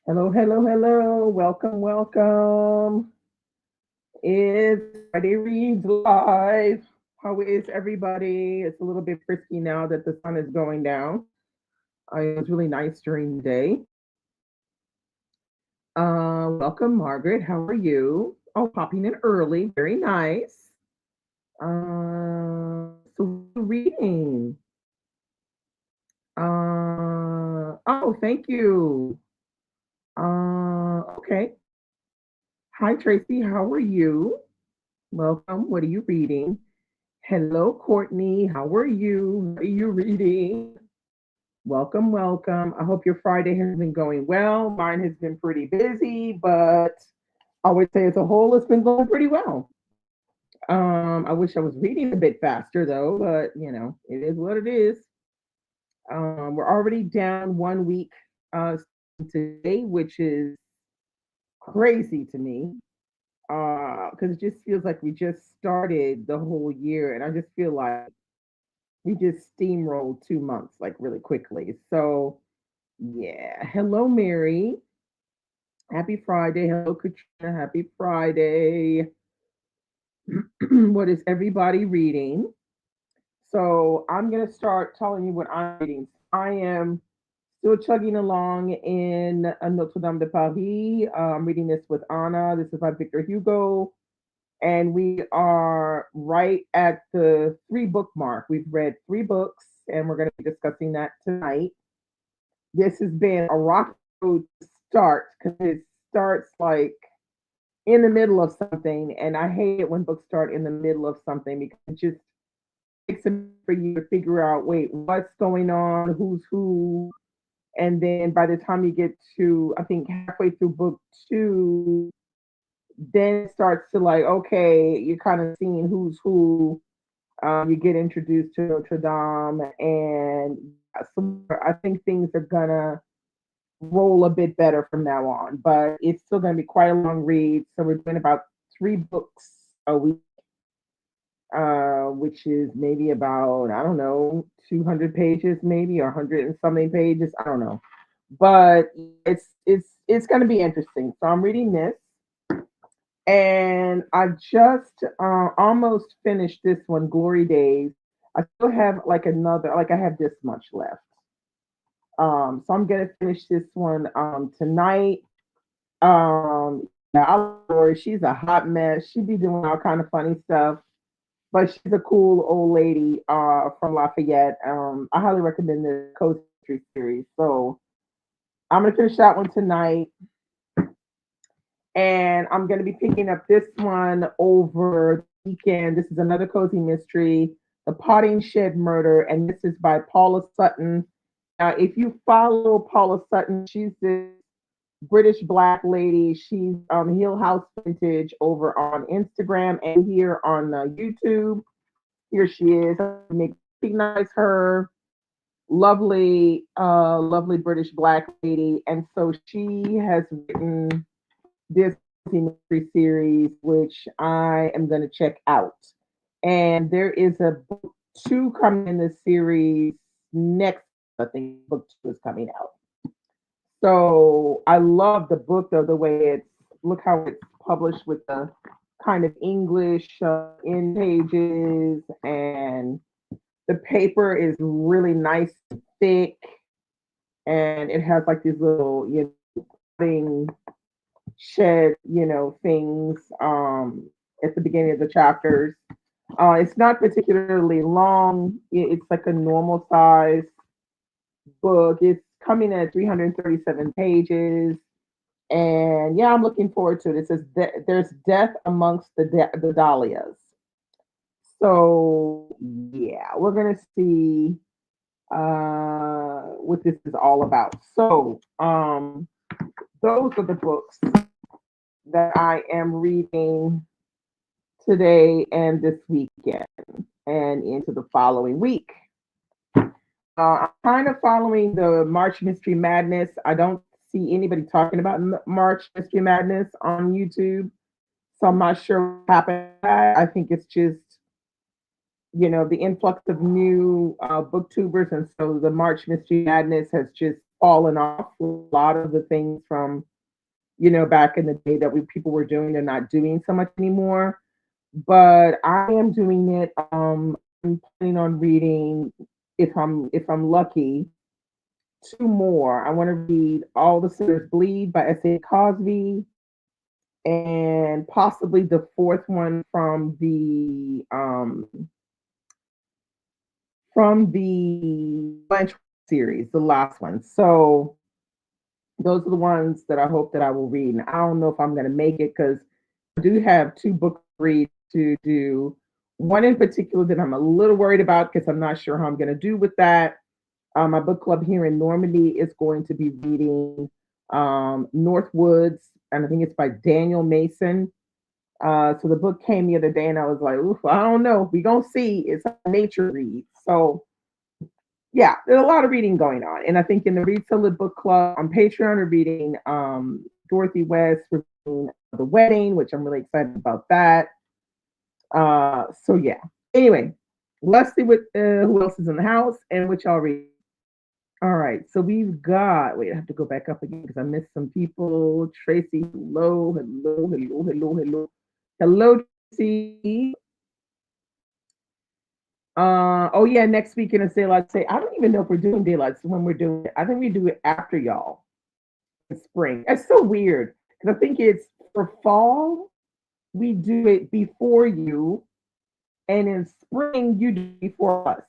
Hello, hello, hello. Welcome, welcome. It's Friday Reads Live. How is everybody? It's a little bit frisky now that the sun is going down. It was really nice during the day. Welcome, Margaret. How are you? Oh, popping in early. Very nice. So what are you reading? Oh, thank you. Okay. Hi, Tracy. How are you? Welcome. What are you reading? Hello, Courtney. How are you? What are you reading? Welcome, welcome. I hope your Friday has been going well. Mine has been pretty busy, but I would say as a whole, it's been going pretty well. I wish I was reading a bit faster though, but it is what it is. We're already down 1 week today, which is crazy to me because it just feels like we just started the whole year, and I just feel like we just steamrolled 2 months like really quickly. So yeah. Hello, Mary. Happy Friday. Hello, Katrina. Happy Friday. What is everybody reading? So I'm gonna start telling you what I'm reading. I am still chugging along in Notre Dame de Paris. I'm reading this with Anna. This is by Victor Hugo. And we are right at the three-book mark. We've read 3 books, and we're going to be discussing that tonight. This has been a rocky road to start because it starts like in the middle of something, and I hate it when books start in the middle of something because it just takes a minute for you to figure out, wait, what's going on, who's who, and then by the time you get to, I think halfway through book 2, then it starts to like, okay, you're kind of seeing who's who. You get introduced to Notre Dame, and so I think things are gonna roll a bit better from now on. But it's still gonna be quite a long read. So we're doing about 3 books a week, which is maybe about, I don't know, 200 pages, maybe, or 100 and something pages. I don't know, but it's gonna be interesting. So I'm reading this, and I just almost finished this one, Glory Days. I still have like another, like I have this much left. So I'm gonna finish this one tonight. Yeah, I love Glory. She's a hot mess. She be doing all kind of funny stuff, but she's a cool old lady from Lafayette. I highly recommend the Coast History series. So I'm gonna finish that one tonight, and I'm going to be picking up this one over the weekend. This is another cozy mystery, The Potting Shed Murder, and this is by Paula Sutton. Now, if you follow Paula Sutton, she's this British Black lady. She's Hill House Vintage over on Instagram and here on YouTube. Here she is. I recognize her. Lovely, lovely British Black lady, and so she has written this mystery series, which I am going to check out. And there is a book 2 coming in this series next. I think book 2 is coming out. So I love the book though, the way it's, look how it's published with the kind of English in pages, and the paper is really nice, thick, and it has like these little thing shed, things at the beginning of the chapters. It's not particularly long. It's like a normal size book. It's coming at 337 pages. And yeah, I'm looking forward to it. It says there's death amongst the dahlias. So yeah, we're gonna see what this is all about. So those are the books that I am reading today and this weekend and into the following week. I'm kind of following the March Mystery Madness. I don't see anybody talking about March Mystery Madness on YouTube, so I'm not sure what happened. I think it's just the influx of new booktubers, and so the March Mystery Madness has just fallen off. A lot of the things from, back in the day that people were doing, they're not doing so much anymore. But I am doing it. I'm planning on reading, if I'm lucky, two more. I want to read All the Sinners Bleed by S.A. Cosby, and possibly the fourth one from the Blanche series, the last one. So those are the ones that I hope that I will read. And I don't know if I'm going to make it because I do have two book reads to do. One in particular that I'm a little worried about because I'm not sure how I'm going to do with that. My book club here in Normandy is going to be reading Northwoods, and I think it's by Daniel Mason. So the book came the other day, and I was like, "Oof, I don't know. We gonna see." It's a nature read, so yeah, there's a lot of reading going on. And I think in the Read Solid Book Club on Patreon, we're reading Dorothy West, we're reading The Wedding, which I'm really excited about that. So yeah. Anyway, let's see what who else is in the house and what y'all read. All right, so we've got. Wait, I have to go back up again because I missed some people. Tracy, hello, hello, hello, hello, hello, hello, Tracy. Oh yeah, next weekend is daylight. Say, I don't even know if we're doing daylights when we're doing it. I think we do it after y'all in spring. It's so weird because I think it's for fall we do it before you, and in spring you do it before us.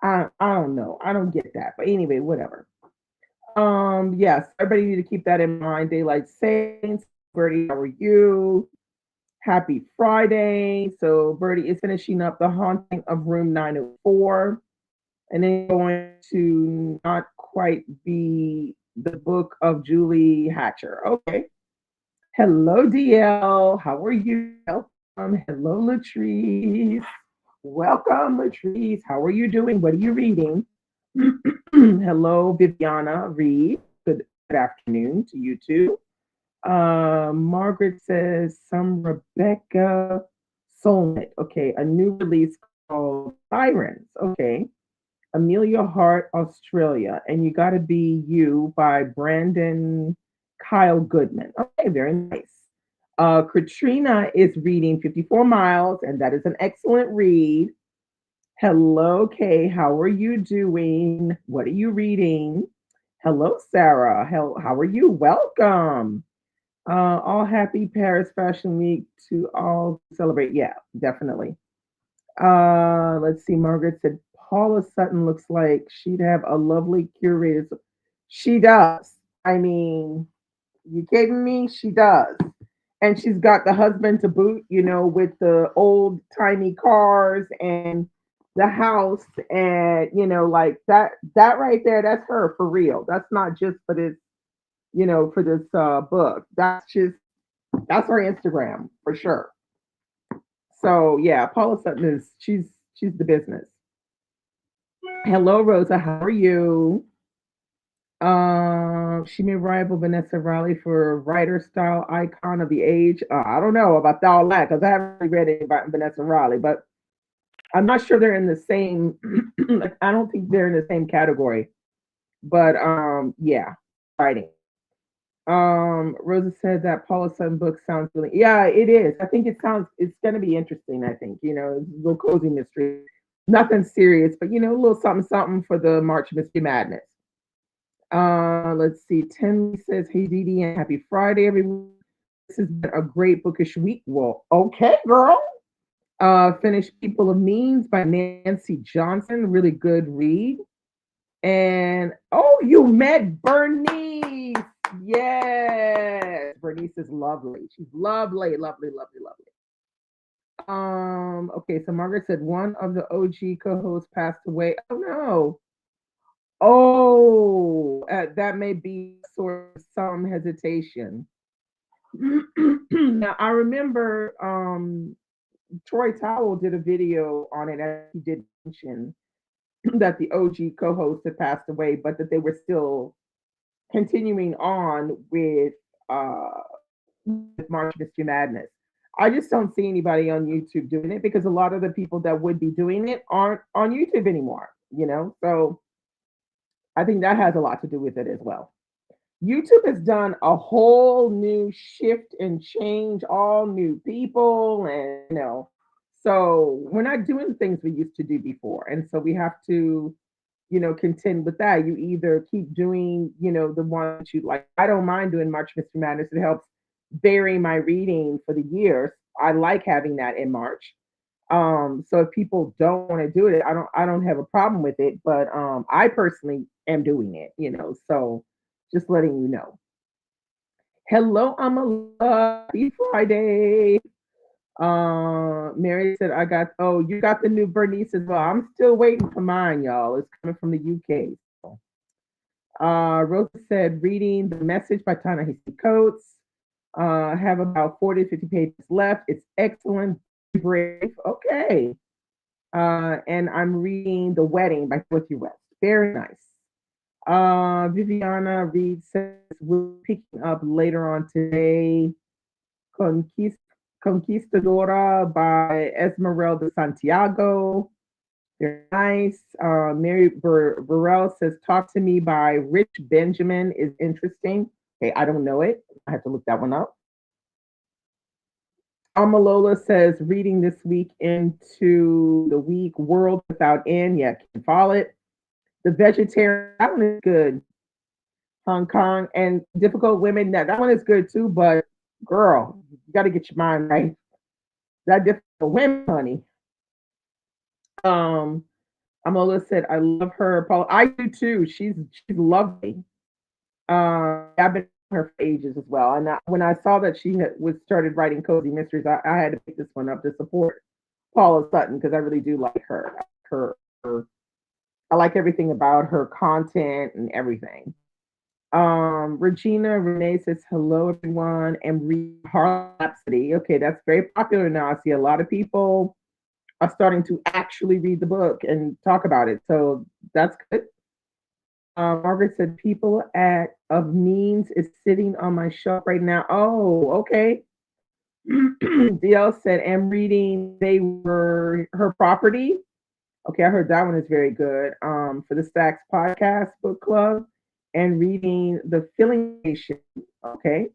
I don't know. I don't get that, but anyway, whatever. Yes, everybody need to keep that in mind. Daylight savings. Birdie, how are you? Happy Friday. So Birdie is finishing up The Haunting of Room 904, and then going to not quite be the book of Julie Hatcher. Okay. Hello, DL. How are you? Hello, Latrice. Welcome, Latrice. How are you doing? What are you reading? Hello, Viviana Reed. Good afternoon to you too. Margaret says some Rebecca Solnit. Okay, a new release called Sirens. Okay. Amelia Hart, Australia. And You Gotta Be You by Brandon Kyle Goodman. Okay, very nice. Katrina is reading 54 Miles, and that is an excellent read. Hello, Kay. How are you doing? What are you reading? Hello, Sarah. How are you? Welcome. All happy Paris Fashion Week to all celebrate. Yeah, definitely. Let's see. Margaret said Paula Sutton looks like she'd have a lovely curator. She does. I mean, you kidding me? She does. And she's got the husband to boot, with the old timey cars and the house, and like that right there, that's her for real. That's not just for this book. That's her Instagram for sure. So yeah, Paula Sutton is she's the business. Hello, Rosa. How are you? She may rival Vanessa Riley for writer style icon of the age. I don't know about all that because I haven't really read anything about Vanessa Riley, but I'm not sure they're in the same. Like, I don't think they're in the same category. But yeah, writing. Rosa said that Paula Sutton book sounds really. Yeah, it is. I think it's going to be interesting. I think it's a little cozy mystery, nothing serious, but a little something something for the March Mystery Madness. Let's see. Tenley says, "Hey Dee and happy Friday, everyone. This has been a great bookish week." Well, okay, girl. Finished People of Means by Nancy Johnson. Really good read. And oh, you met Bernice. Yes. Bernice is lovely. She's lovely, lovely, lovely, lovely. Okay, so Margaret said one of the OG co-hosts passed away. Oh no. Oh, that may be sort of some hesitation. Now I remember Troy Towell did a video on it, and he did mention that the OG co-host had passed away, but that they were still continuing on uh, with March Mystery Madness. I just don't see anybody on YouTube doing it because a lot of the people that would be doing it aren't on YouTube anymore. So I think that has a lot to do with it as well. YouTube has done a whole new shift and change, all new people, and so we're not doing things we used to do before, and so we have to, contend with that. You either keep doing, the ones you like. I don't mind doing March Mystery Madness. It helps vary my reading for the years. I like having that in March. So if people don't want to do it, I don't have a problem with it. But I personally am doing it, so just letting you know. Hello, Amala. Happy Friday. Mary said, you got the new Bernice as well. I'm still waiting for mine, y'all. It's coming from the UK. Rosa said, reading The Message by Ta-Nehisi Coates. Have about 40 to 50 pages left. It's excellent, brave. Okay. And I'm reading The Wedding by Dorothy West. Very nice. Viviana Reed says, we're picking up later on today Conquistadora by Esmeralda Santiago. Very nice. Mary Burrell says, talk to me by Rich Benjamin is interesting. Okay, I don't know it. I have to look that one up. Amalola says, reading this week into the week, World Without End. Yeah, can follow it. The Vegetarian, that one is good. Hong Kong and Difficult Women, that one is good too, but girl, you got to get your mind right. That Difficult Women, honey. Amola said, I love her. Paul, I do too. She's lovely. I've been her for ages as well. And when I saw that she was started writing cozy mysteries, I had to pick this one up to support Paula Sutton because I really do like her. I like everything about her content and everything. Regina Renee says, hello everyone, and read Harlem Rhapsody. Okay, that's very popular now. I see a lot of people are starting to actually read the book and talk about it. So that's good. Margaret said, people at of Means is sitting on my shelf right now. Oh, okay. DL said, I'm reading They Were Her Property. Okay, I heard that one is very good. For the Stacks Podcast Book Club, and reading The Filling Station, okay,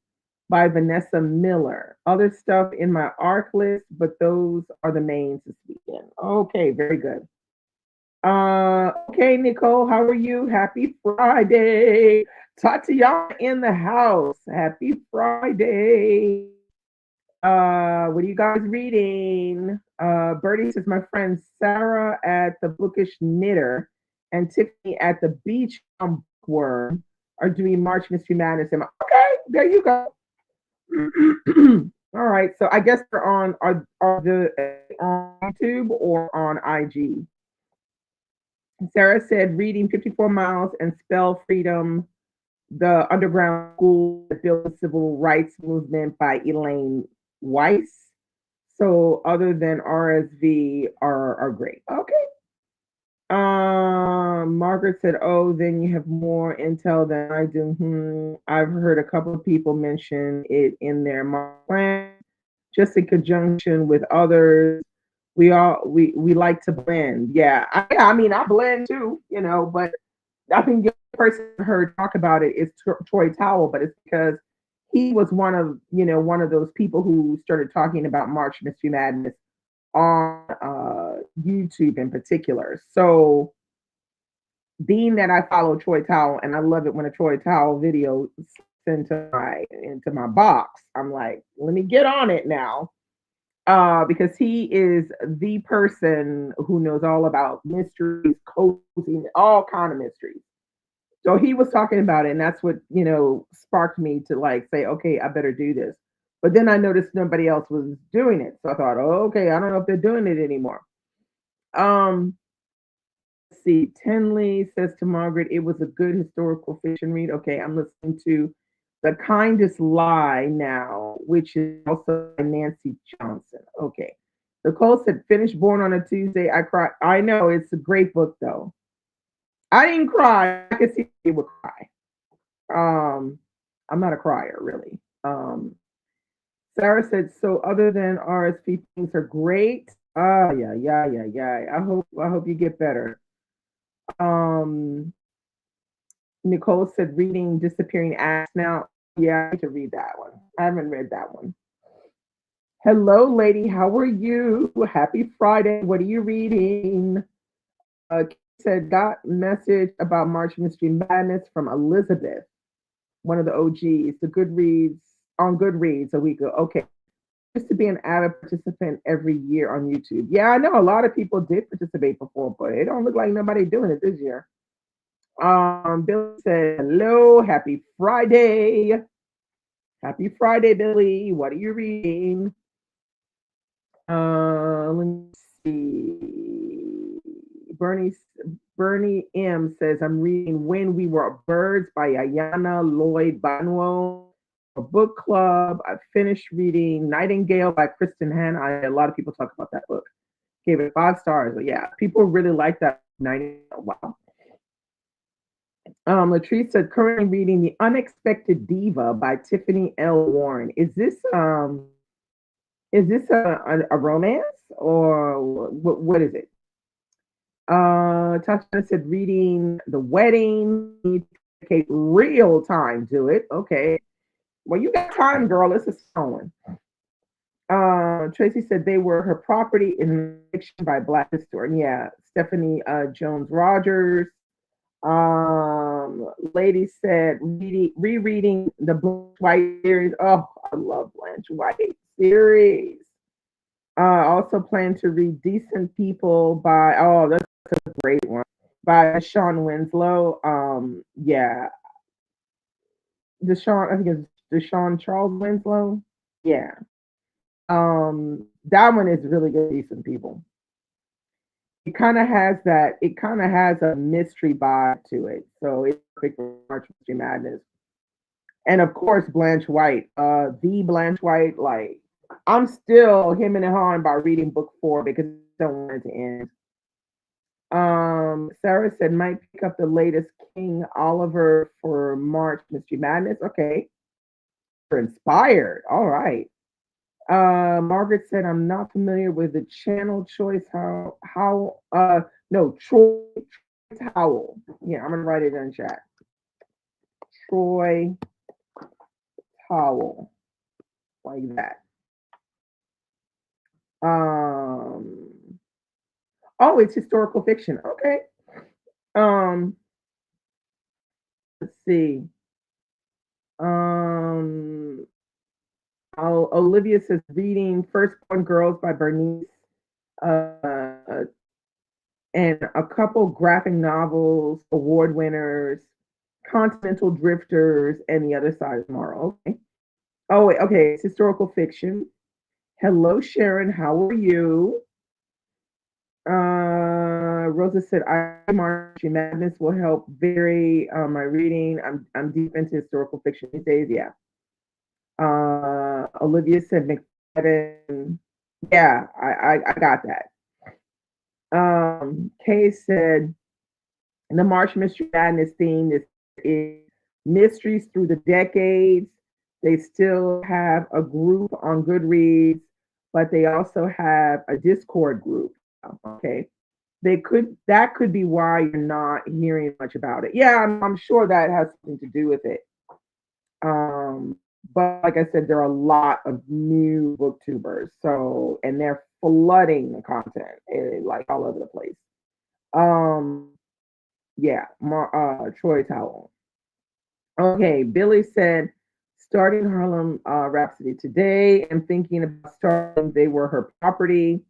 by Vanessa Miller. Other stuff in my ARC list, but those are the mains this weekend. Okay, very good. Okay, Nicole, how are you? Happy Friday. Tatiana in the house. Happy Friday. What are you guys reading? Bertie says, my friend Sarah at the Bookish Knitter and Tiffany at the Beach Worm are doing March Mystery Madness. Okay, there you go. All right, so I guess they're on on YouTube or on IG. Sarah said, reading 54 Miles and Spell Freedom, the Underground School that built the Civil Rights Movement by Elaine Weiss. So other than RSV are great. Okay. Margaret said, oh, then you have more intel than I do. I've heard a couple of people mention it in their plan, just in conjunction with others. We like to blend. Yeah. I mean, I blend too, but I think the person I heard talk about it is Troy Towell, but it's because he was one of those people who started talking about March Mystery Madness on YouTube in particular. So being that I follow Troy Towell and I love it when a Troy Towell video sent into my box, I'm like, let me get on it now. Because he is the person who knows all about mysteries, cozy, all kind of mysteries. So he was talking about it, and that's what sparked me to like say, okay, I better do this. But then I noticed nobody else was doing it, so I thought, oh, okay, I don't know if they're doing it anymore. Let's see, Tenley says to Margaret, it was a good historical fiction read. Okay, I'm listening to The Kindest Lie now, which is also by Nancy Johnson. Okay. Nicole said, finished Born on a Tuesday. I cried. I know, it's a great book though. I didn't cry. I could see people cry. I'm not a crier, really. Sarah said, so other than RSP, things are great. Yeah. I hope you get better. Nicole said reading Disappearing Acts now. Yeah, I need to read that one. I haven't read that one. Hello, lady. How are you? Happy Friday. What are you reading? Kate said, got message about March Mystery Madness from Elizabeth, one of the OGs, the Goodreads, on Goodreads a week ago. Okay. Used to be an avid participant every year on YouTube. Yeah, I know a lot of people did participate before, but it don't look like nobody doing it this year. Billy said, hello, happy Friday. Happy Friday, Billy. What are you reading? Let me see. Bernie M says, I'm reading When We Were Birds by Ayana Lloyd Banwo. A book club. I finished reading Nightingale by Kristen Hanna. A lot of people talk about that book. Gave it 5 stars. But yeah, people really like that Nightingale. Wow. Latrice said, currently reading The Unexpected Diva by Tiffany L. Warren. Is this a romance or what is it? Tatiana said, reading The Wedding. Need to dedicate real time to it. Okay. Well, you got time, girl. This is going. Tracy said they were her property in fiction by Black Historian. Yeah, Stephanie Jones Rogers. Lady said rereading the Blanche White series. Oh, I love Blanche White series. Also plan to read Decent People by that's a great one by Sean Winslow. Yeah, Deshaun. I think it's Deshaun Charles Winslow. Yeah. That one is really good. Decent People. It kind of has that. It kind of has a mystery vibe to it, so it's perfect for March Mystery Madness. And of course, Blanche White. The Blanche White. Like I'm still him and hawing about reading book 4 because I don't want it to end. Sarah said might pick up the latest King Oliver for March Mystery Madness. Okay, you're inspired. All right. Margaret said, I'm not familiar with the channel choice. No, Troy Howell. Yeah, I'm going to write it in chat. Troy Howell. Like that. Oh, it's historical fiction. Okay. Um, let's see. Um, Olivia says, reading Firstborn Girls by Bernice. Uh, and a couple graphic novels, award winners, Continental Drifters, and The Other Side of Tomorrow. Okay. Oh, wait, okay. It's historical fiction. Hello, Sharon. How are you? Rosa said, I March Madness will help vary my reading. I'm deep into historical fiction these days. Yeah. Olivia said McFadden. Yeah, I got that. Kay said, the March Mystery Madness theme is mysteries through the decades. They still have a group on Goodreads, but they also have a Discord group. Okay, that could be why you're not hearing much about it. Yeah, I'm sure that has something to do with it. But like I said, there are a lot of new booktubers, so and they're flooding the content like all over the place. Um, yeah, Troy Towell. Okay, Billy said, starting Harlem Rhapsody today and thinking about starting They Were Her Property.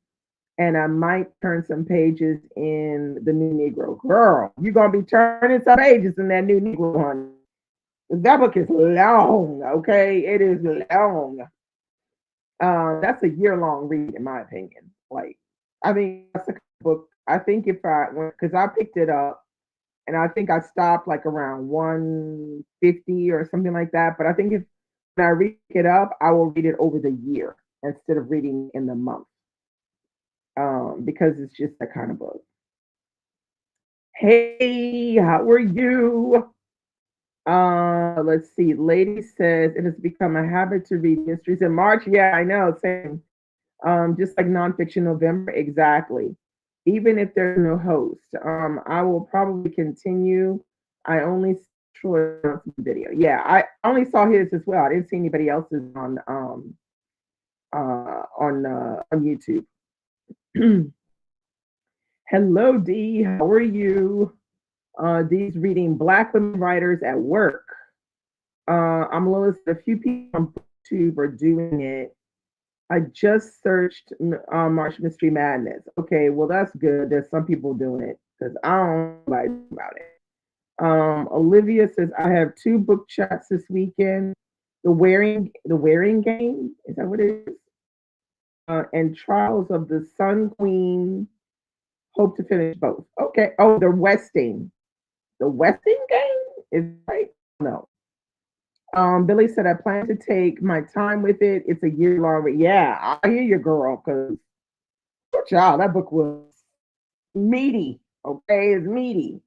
And I might turn some pages in the New Negro. Girl, you're going to be turning some pages in that New Negro one. That book is long, okay? It is long. That's a year-long read, in my opinion. Like, I think that's a book. I think if I went, because I picked it up and I think I stopped like around 150 or something like that. But I think if when I read it up, I will read it over the year instead of reading in the month, because it's just that kind of book. Hey, how are you? Let's see. Lady says it has become a habit to read mysteries in March. Yeah, I know. Same. Just like nonfiction November, exactly. Even if there's no host, I will probably continue. I only sure it's the video. Yeah, I only saw his as well. I didn't see anybody else's on YouTube. Hello, D. How are you? D's reading Black Women Writers at Work. I'm Lois. A few people on YouTube are doing it. I just searched March Mystery Madness. Okay, well that's good. There's some people doing it because I don't know about it. Olivia says I have two book chats this weekend. The wearing game, is that what it is? And Trials of the Sun Queen. Hope to finish both. Okay. Oh, the Westing. The Westing game is right. No. Billy said I plan to take my time with it. It's a year long. Yeah, I hear you, girl. Cause child, that book was meaty. Okay, it's meaty.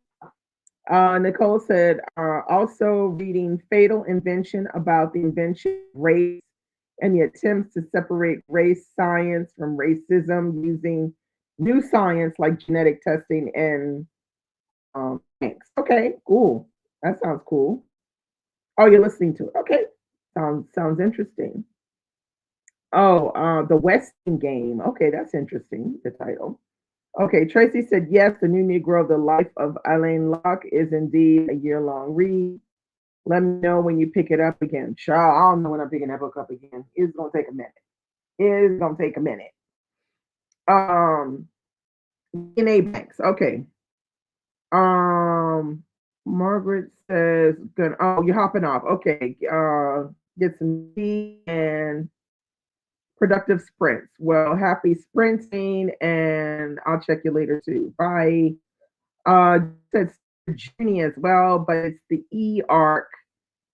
Nicole said, also reading Fatal Invention about the invention of race and the attempts to separate race science from racism using new science like genetic testing and thanks. Okay, cool. That sounds cool. Oh, you're listening to it. Okay. Sounds interesting. Oh, the Westing game. Okay, that's interesting, the title. Okay, Tracy said, yes, The New Negro, The Life of Alain Locke is indeed a year-long read. Let me know when you pick it up again. Child, I don't know when I'm picking that book up again. It's gonna take a minute. It's gonna take a minute. Um, DNA Banks. Okay. Um, Margaret says, "Good. Oh, you're hopping off. Okay. Get some tea and productive sprints. Well, happy sprinting, and I'll check you later too. Bye." Says Junie as well, but it's the E arc,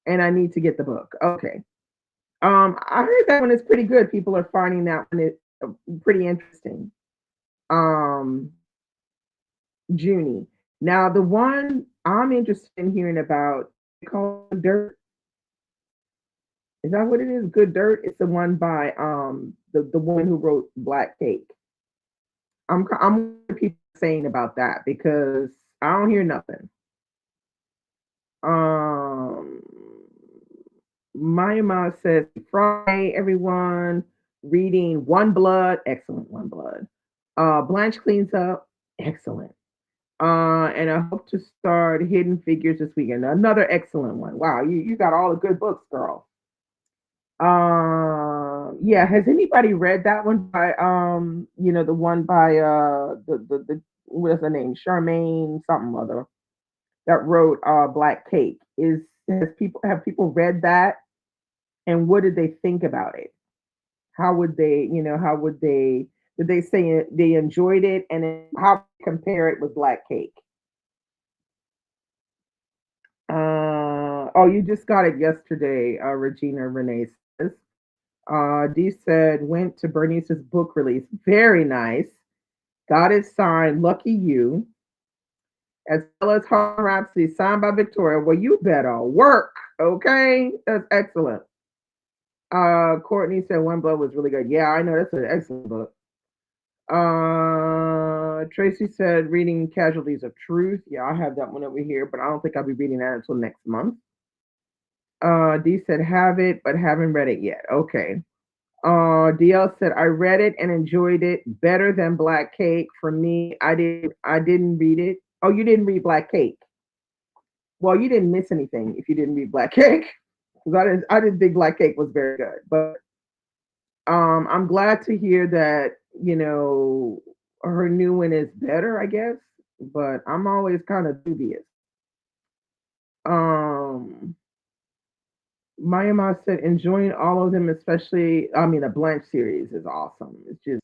and I need to get the book. Okay. I heard that one is pretty good. People are finding that one is pretty interesting. Um, Junie. Now, the one I'm interested in hearing about, called Dirt. Is that what it is? Good Dirt. It's the one by the woman who wrote Black Cake. I'm what people saying about that because I don't hear nothing. Um, Mayama says Friday, everyone reading One Blood, excellent. One Blood. Blanche cleans up, excellent. And I hope to start Hidden Figures this weekend. Another excellent one. Wow, you got all the good books, girl. Yeah. Has anybody read that one by the one by the what is her name? Charmaine something other that wrote Black Cake. Have people read that and what did they think about it? How would they did they say they enjoyed it and then how compare it with Black Cake? Oh, you just got it yesterday, Regina Renee says. Dee said, went to Bernice's book release. Very nice. Got it signed. Lucky you. As well as Harlem Rhapsody, signed by Victoria. Well, you better work. Okay. That's excellent. Courtney said One Blood was really good. Yeah, I know that's an excellent book. Tracy said reading Casualties of Truth. Yeah, I have that one over here, but I don't think I'll be reading that until next month. D said have it, but haven't read it yet. Okay. DL said I read it and enjoyed it better than Black Cake. For me, I didn't read it. Oh, you didn't read Black Cake. Well, you didn't miss anything if you didn't read Black Cake. Because I didn't think Black Cake was very good. But I'm glad to hear that, her new one is better, I guess. But I'm always kind of dubious. Um Myanmar said enjoying all of them, especially the Blanche series is awesome. It's just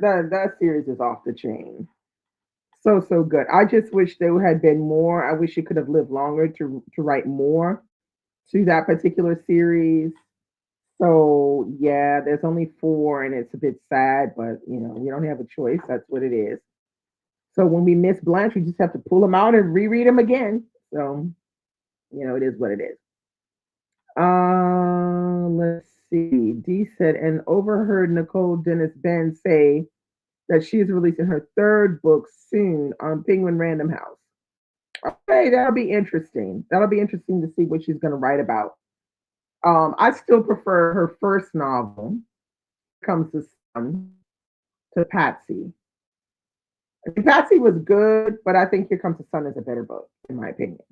that series is off the chain. So good. I just wish there had been more. I wish you could have lived longer to write more to that particular series. So yeah, there's only four and it's a bit sad, but we don't have a choice. That's what it is. So when we miss Blanche, we just have to pull them out and reread them again. So, it is what it is. Let's see. D said, and overheard Nicole Dennis Ben say that she is releasing her third book soon on Penguin Random House. Okay, that'll be interesting. That'll be interesting to see what she's going to write about. I still prefer her first novel, Comes the Sun, to Patsy. I mean, Patsy was good, but I think Here Comes the Sun is a better book, in my opinion.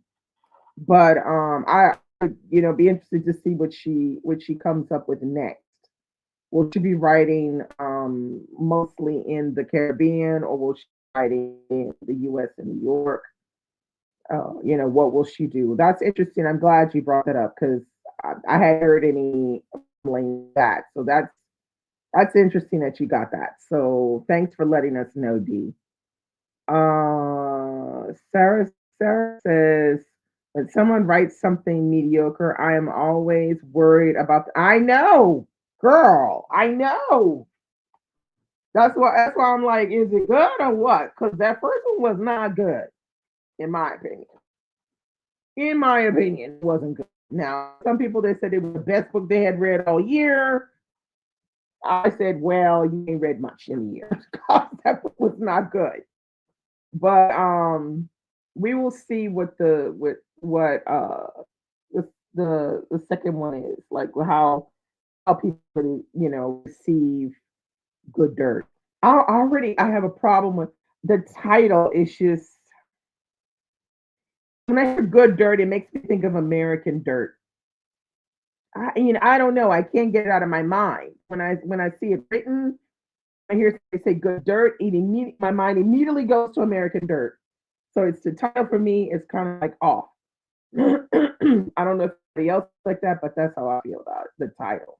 But I be interested to see what she comes up with next. Will she be writing mostly in the Caribbean, or will she be writing in the U.S. and New York? What will she do? That's interesting. I'm glad you brought that up because I hadn't heard any like that. So that's interesting that you got that. So thanks for letting us know, Dee. Sarah says, when someone writes something mediocre, I am always worried about. I know, girl. I know. That's why I'm like, is it good or what? Because that first one was not good, in my opinion. In my opinion, it wasn't good. Now, some people they said it was the best book they had read all year. I said, well, you ain't read much in a year because that book was not good. But we will see what the second one is like, how people receive Good Dirt. I have a problem with the title. It's just when I hear Good Dirt, it makes me think of American Dirt. I don't know. I can't get it out of my mind. When I see it written, I hear they say Good Dirt. My mind immediately goes to American Dirt. So it's the title for me is kind of like off. I don't know if anybody else like that, but that's how I feel about it, the title.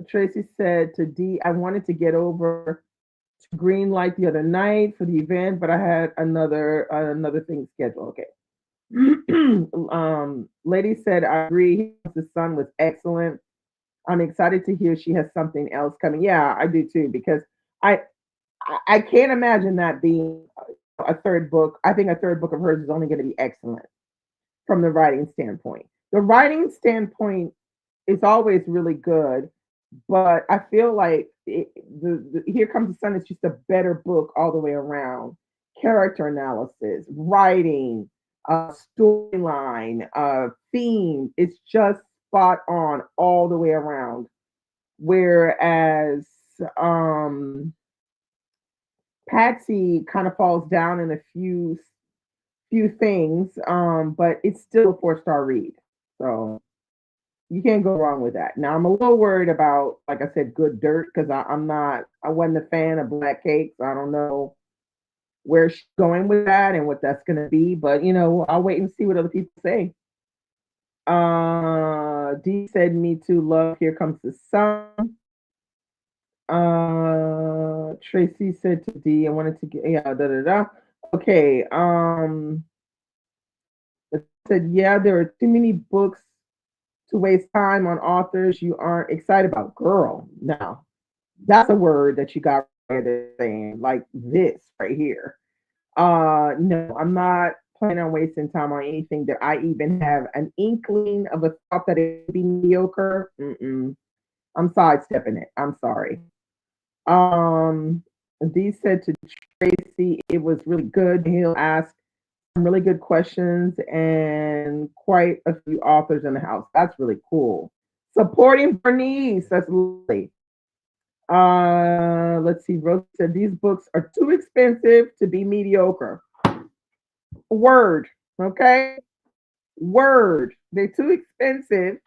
Tracy said to D, I wanted to get over to green light the other night for the event, but I had another thing scheduled. Okay. Lady said, I agree. The Sun was excellent. I'm excited to hear she has something else coming. Yeah, I do too, because I I can't imagine that being a third book. I think a third book of hers is only going to be excellent from the writing standpoint. The writing standpoint is always really good, but I feel like the Here Comes the Sun is just a better book all the way around. Character analysis, writing, storyline, theme. It's just spot on all the way around. Whereas um, Patsy kind of falls down in a few things, but it's still a 4-star read. So you can't go wrong with that. Now I'm a little worried about, like I said, Good Dirt because I wasn't a fan of Black Cake, so I don't know where she's going with that and what that's going to be. But I'll wait and see what other people say. D said, "Me too. Love. Here Comes the Sun." Tracy said to D, "I wanted to get yeah da da da." Okay. It said, "Yeah, there are too many books to waste time on authors you aren't excited about." Girl, now that's a word that you got right there saying like this right here. No, I'm not planning on wasting time on anything that I even have an inkling of a thought that it would be mediocre. Mm-mm. I'm sidestepping it. I'm sorry. Um, D said to Tracy, it was really good. He'll ask some really good questions and quite a few authors in the house. That's really cool. Supporting Bernice. That's lovely. Let's see. Rose said these books are too expensive to be mediocre. Word. Okay. Word. They're too expensive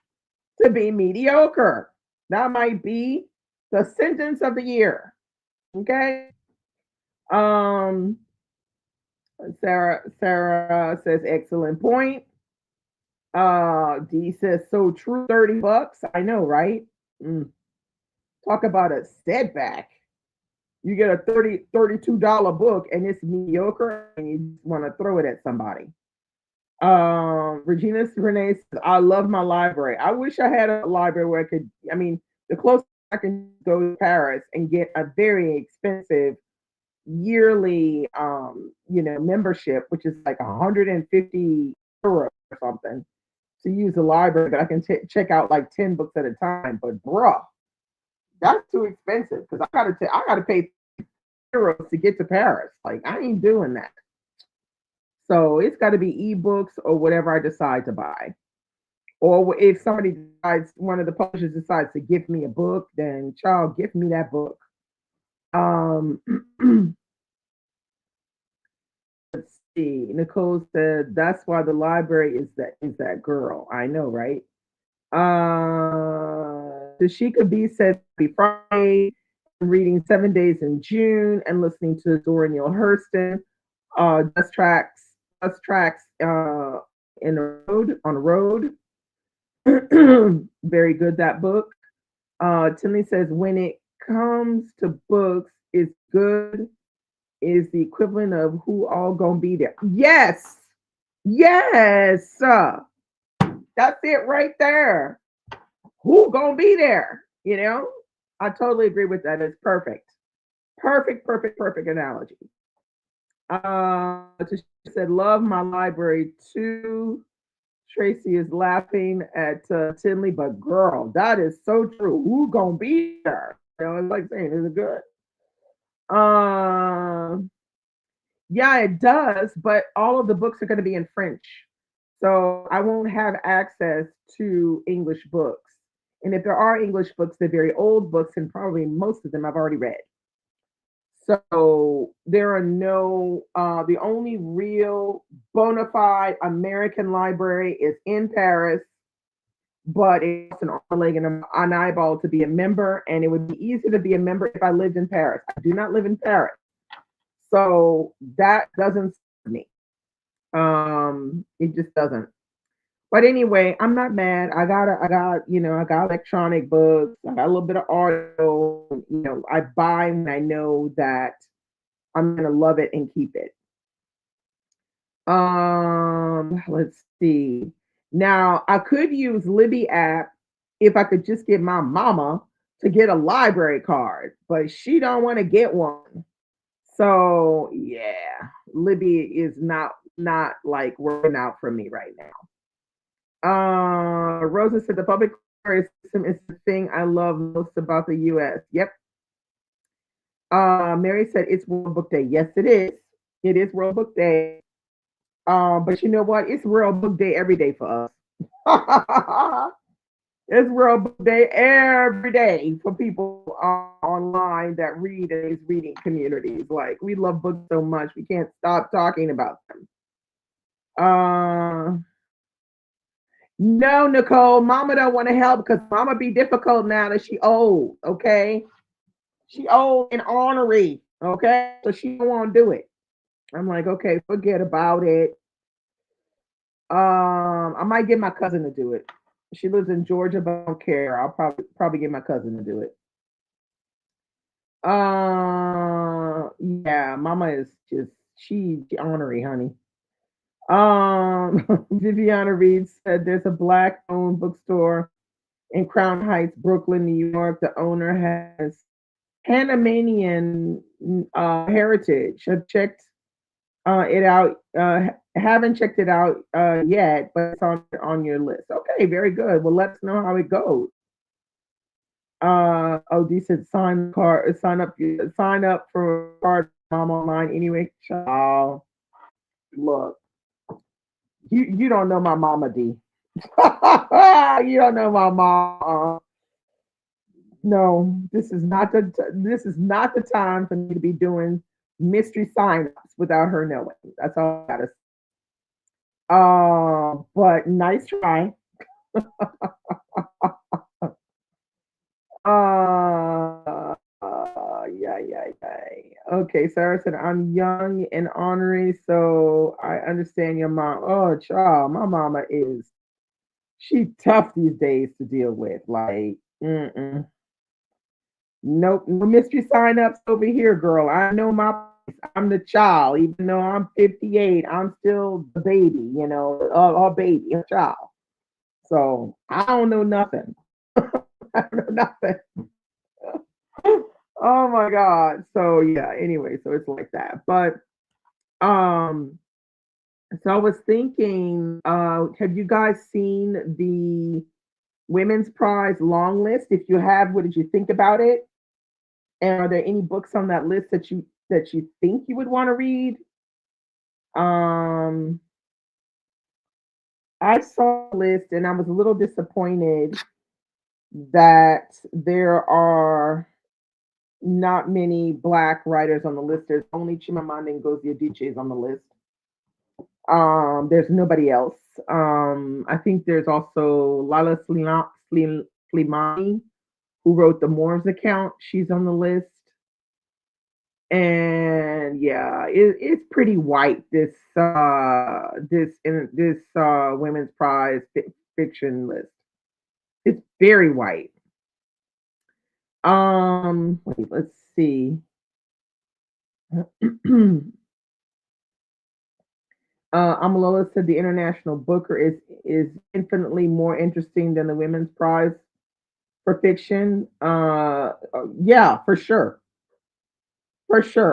to be mediocre. That might be the sentence of the year. Okay. Um, Sarah says excellent point. D says so true. $30. I know, right? Mm. Talk about a setback. You get a $32 book and it's mediocre and you just want to throw it at somebody. Regina Renee says, I love my library. I wish I had a library where the closest I can go to Paris and get a very expensive yearly membership, which is like 150 euros or something to use the library, but I can check out like 10 books at a time. But bruh, that's too expensive because I gotta pay. euros to get to Paris. Like, I ain't doing that. So it's got to be ebooks or whatever I decide to buy. Or if somebody decides, one of the publishers decides to give me a book, then child, give me that book. Um, let's see. Nicole said that's why the library is that girl. I know, right? Tashika B said happy Friday. I'm reading 7 Days in June and listening to Dora Neale Hurston. Dust tracks, dust tracks. In the road on the road. Very good that book. Tinley says when it comes to books, it's good is the equivalent of who all gonna be there. Yes, yes, that's it right there. Who gonna be there? I totally agree with that. It's perfect, perfect, perfect, perfect analogy. She said, "Love my library too." Tracy is laughing at Tinley, but girl, that is so true. Who gonna be there? It's like saying, is it good? Um, yeah, it does, but all of the books are going to be in French, so I won't have access to English books. And if there are English books, they're very old books, and probably most of them I've already read. So there are no. The only real bona fide American library is in Paris, but it's an arm, a leg, and an eyeball to be a member. And it would be easier to be a member if I lived in Paris. I do not live in Paris, so that doesn't serve me. It just doesn't. But anyway, I'm not mad. I got electronic books. I got a little bit of audio. I buy when I know that I'm gonna love it and keep it. Let's see. Now I could use Libby app if I could just get my mama to get a library card, but she don't want to get one. So yeah, Libby is not like working out for me right now. Rosa said the public library system is the thing I love most about the US. Yep. Mary said it's World Book Day. Yes, it is. It is World Book Day. But you know what? It's World Book Day every day for us. It's World Book Day every day for people online that read in these reading communities. Like, we love books so much, we can't stop talking about them. No, Nicole, Mama don't want to help because Mama be difficult now that she old. Okay, she old and ornery. Okay, so she don't want to do it. I'm like, okay, forget about it. I might get my cousin to do it. She lives in Georgia, but I don't care. I'll probably get my cousin to do it. Yeah, Mama is just she ornery, honey. Viviana Reed said there's a black-owned bookstore in Crown Heights, Brooklyn, New York. The owner has Panamanian heritage. I've checked it out. Haven't checked it out yet, but it's on your list. Okay, very good. Well, let us know how it goes. OD said sign up for card mom online anyway. Child, look, you don't know my mama D. You don't know my mom. No, this is not the time for me to be doing mystery signups without her knowing. That's all I gotta say. But nice try. Yeah, yeah, yeah. Okay, Sarah said, I'm young and ornery, so I understand your mom. Oh, child, my mama she tough these days to deal with. Like, nope, no mystery sign-ups over here, girl. I know my place. I'm the child. Even though I'm 58, I'm still the baby, a baby, a child. So I don't know nothing. I don't know nothing. Oh my God. So yeah, anyway, so it's like that. But um so I was thinking, have you guys seen the Women's Prize long list? If you have, what did you think about it? And are there any books on that list that that you think you would want to read. Um, I saw a list and I was a little disappointed that there are not many black writers on the list. There's only Chimamanda Ngozi Adichie is on the list. There's nobody else. I think there's also Slimani, who wrote the Moore's account. She's on the list. And yeah, it's pretty white. This women's prize fiction list. It's very white. Wait, let's see. Amalola said the International Booker is infinitely more interesting than the Women's Prize for fiction. Yeah, for sure.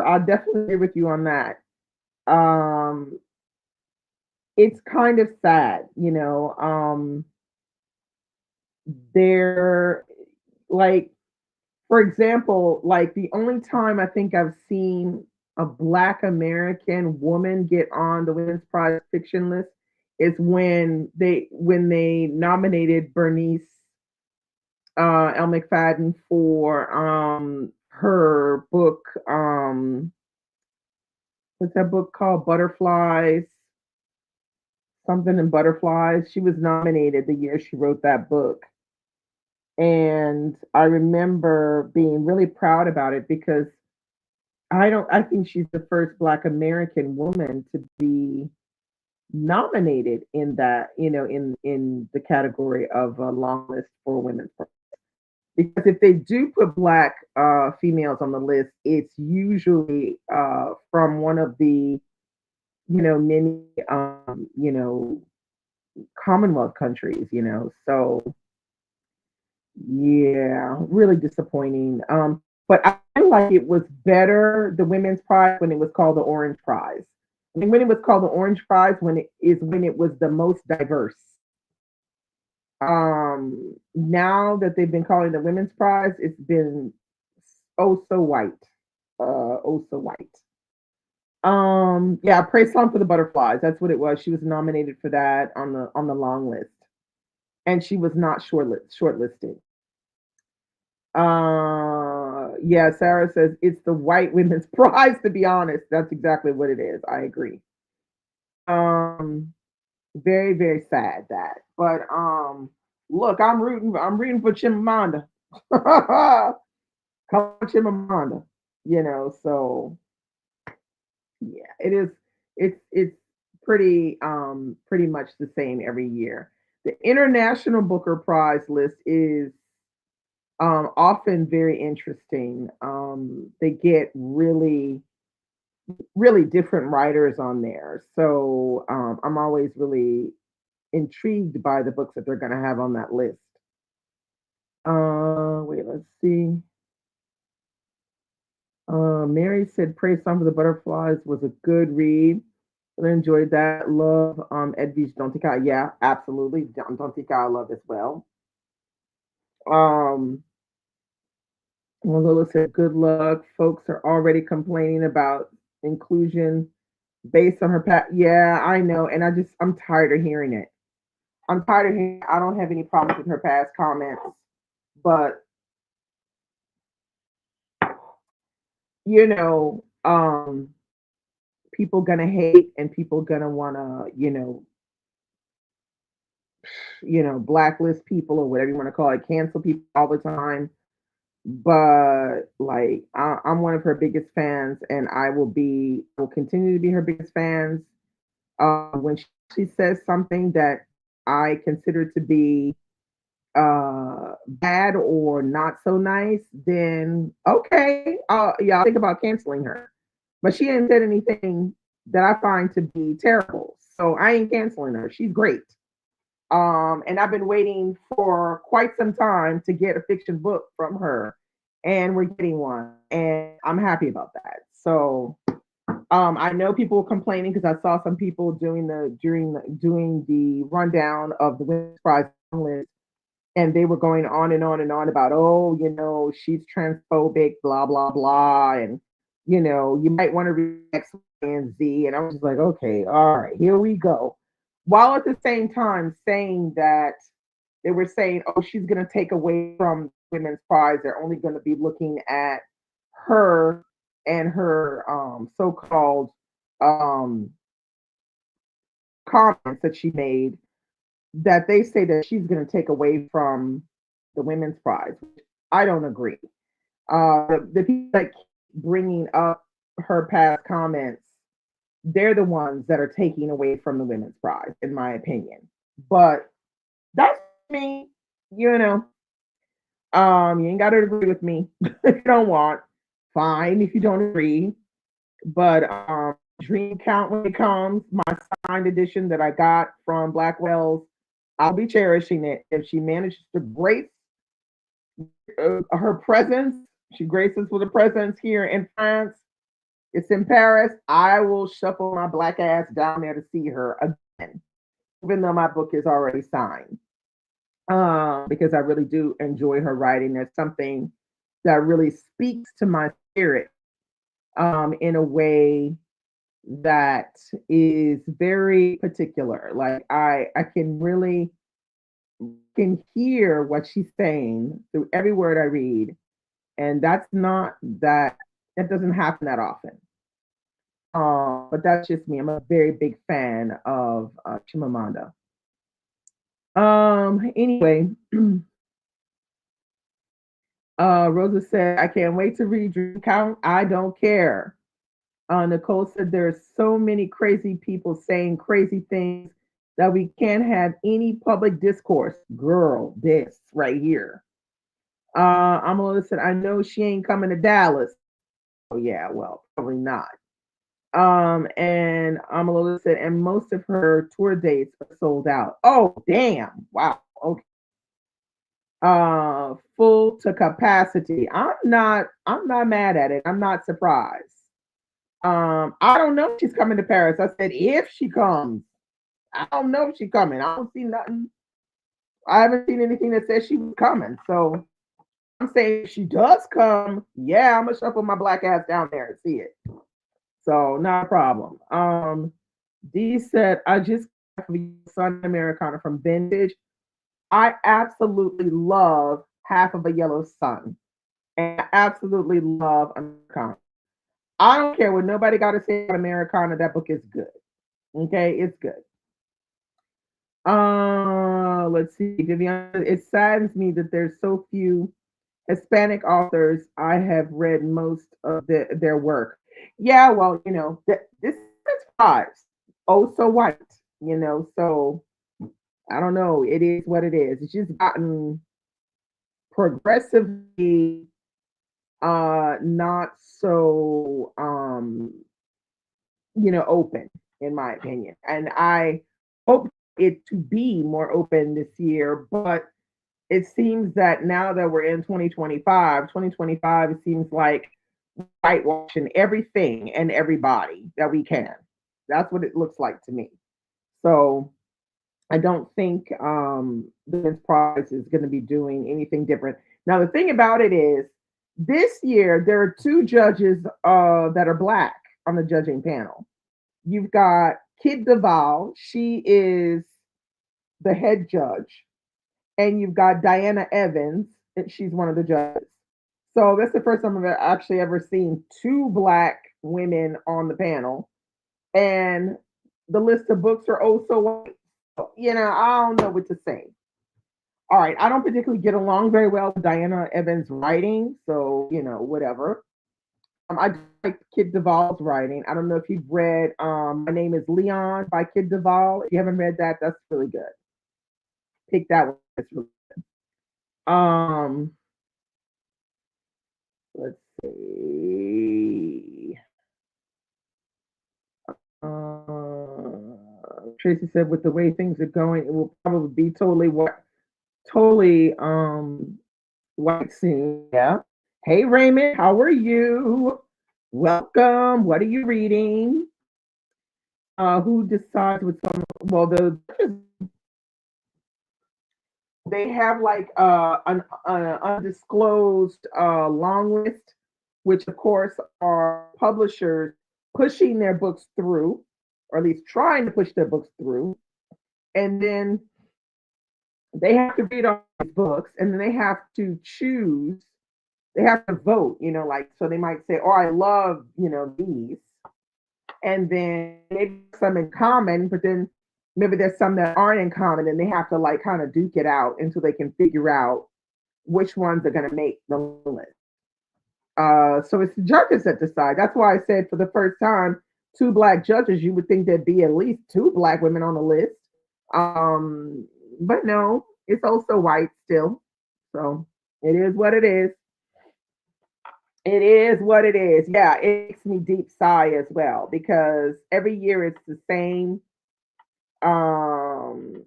I'll definitely agree with you on that. Um, it's kind of sad, you know. They're like, for example, like the only time I think I've seen a Black American woman get on the Women's Prize fiction list is when they nominated Bernice L. McFadden for her book, what's that book called? Butterflies, something in Butterflies. She was nominated the year she wrote that book. And I remember being really proud about it because I think she's the first Black American woman to be nominated in that, in the category of a long list for women's. Because if they do put Black females on the list, it's usually from one of the, many, Commonwealth countries, So yeah, really disappointing. But I feel like it was better, the women's prize, when it was called the Orange Prize. And when it was called the Orange Prize, when it was the most diverse. Now that they've been calling the Women's Prize, it's been oh so white. Oh so white. Yeah, praise song for the butterflies. That's what it was. She was nominated for that on the long list, and she was not shortlisted. Yeah, Sarah says it's the white women's prize. To be honest, that's exactly what it is. I agree. Um, very very sad that, but look, I'm rooting for Chimamanda. Come on, Chimamanda. So yeah, it is. It's pretty much the same every year. The International Booker Prize list is often very interesting. They get really different writers on there, so I'm always really intrigued by the books that they're going to have on that list. Wait, let's see. Mary said Praise Song for the Butterflies was a good read. I enjoyed that. Love Edwige Danticat. Yeah, absolutely. Danticat I love as well. Um, Lola said, good luck. Folks are already complaining about inclusion based on her past. Yeah, I know. And I'm tired of hearing it. I'm tired of hearing I don't have any problems with her past comments. But, you know, people gonna hate and people gonna wanna, blacklist people or whatever you want to call it, cancel people all the time. But like I'm one of her biggest fans, and will continue to be her biggest fans. When she says something that I consider to be bad or not so nice, then okay, yeah, I'll think about canceling her. But she ain't said anything that I find to be terrible, so I ain't canceling her. She's great. And I've been waiting for quite some time to get a fiction book from her, and we're getting one, and I'm happy about that. So, I know people were complaining because I saw some people doing the rundown of the Women's Prize list, and they were going on and on and on about, oh, she's transphobic, blah blah blah, and You might want to read X, Y, and Z. And I was just like, okay, all right, here we go. While at the same time saying that they were saying, oh, she's going to take away from women's prize. They're only going to be looking at her and her so-called um, comments that she made, that they say that she's going to take away from the women's prize. I don't agree. The people that keep bringing up her past comments, they're the ones that are taking away from the women's prize, in my opinion. But that's me, you know. You ain't got to agree with me if you don't want. Fine if you don't agree. But dream count when it comes, my signed edition that I got from Blackwell's, I'll be cherishing it. If she manages to grace her presence, she graces with a presence here in France. It's in Paris. I will shuffle my black ass down there to see her again, even though my book is already signed. Because I really do enjoy her writing. There's something that really speaks to my spirit in a way that is very particular. Like I can really can hear what she's saying through every word I read, and that's not that that doesn't happen that often. But that's just me. I'm a very big fan of Chimamanda. Anyway, Rosa said, I can't wait to read Dream Count. I don't care. Nicole said, there's so many crazy people saying crazy things that we can't have any public discourse. Girl, this right here. Amala said, I know she ain't coming to Dallas. Oh, yeah, well, probably not. And Amala said, and most of her tour dates are sold out. Oh, damn. Wow. Okay. Full to capacity. I'm not mad at it. I'm not surprised. I don't know if she's coming to Paris. I said if she comes. I don't know if she's coming. I don't see nothing. I haven't seen anything that says she was coming. So I'm saying if she does come, yeah, I'm gonna shuffle my black ass down there and see it. So not a problem. D said, I just got Sun Americana from Vintage. I absolutely love Half of a Yellow Sun. And I absolutely love Americana. I don't care what nobody got to say about Americana. That book is good. Okay, it's good. Let's see, Vivian. It saddens me that there's so few Hispanic authors. I have read most of their work. Yeah, well, this is Fives. Oh, so white. So I don't know. It is what it is. It's just gotten progressively not so open, in my opinion. And I hope it to be more open this year, but it seems that now that we're in 2025, it seems like whitewashing everything and everybody that we can. That's what it looks like to me. So I don't think the Men's Prize is going to be doing anything different. Now, the thing about it is, this year there are two judges that are black on the judging panel. You've got Kid Duvall, she is the head judge, and you've got Diana Evans, and she's one of the judges. So that's the first time I've actually ever seen two black women on the panel, and the list of books are oh so white. I don't know what to say. All right, I don't particularly get along very well with Diana Evans' writing, so whatever. I like Kid Duvall's writing. I don't know if you've read My Name is Leon by Kid Duvall. If you haven't read that, that's really good. Pick that one. It's really good. Let's see. Tracy said, with the way things are going, it will probably be totally white soon. Yeah. Hey Raymond, how are you? Welcome. What are you reading? Who decides with some? Well, they have like an undisclosed long list which of course are publishers pushing their books through, or at least trying to push their books through. And then they have to read all these books and then they have to choose, they have to vote, like, so they might say, oh, I love, these. And then maybe some in common, but then maybe there's some that aren't in common and they have to like kind of duke it out until they can figure out which ones are going to make the list. So it's the judges that decide. That's why I said for the first time, two black judges, you would think there'd be at least two black women on the list. Um, but no, it's also white still. So it is what it is. It is what it is. Yeah, it makes me deep sigh as well because every year it's the same. Um,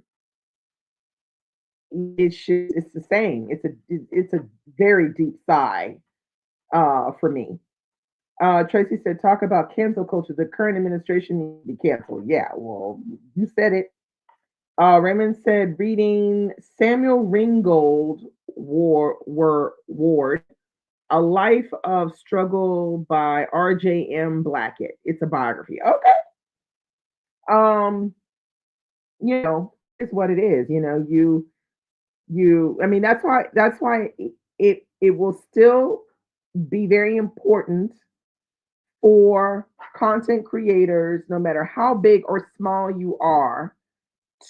it's the same. It's a very deep sigh for me. Tracy said, talk about cancel culture. The current administration needs to be canceled. Yeah, well, you said it. Raymond said, reading Samuel Ringgold Ward, A Life of Struggle by R.J.M. Blackett. It's a biography. Okay. Um, it's what it is. I mean, that's why it will still be very important for content creators, no matter how big or small you are,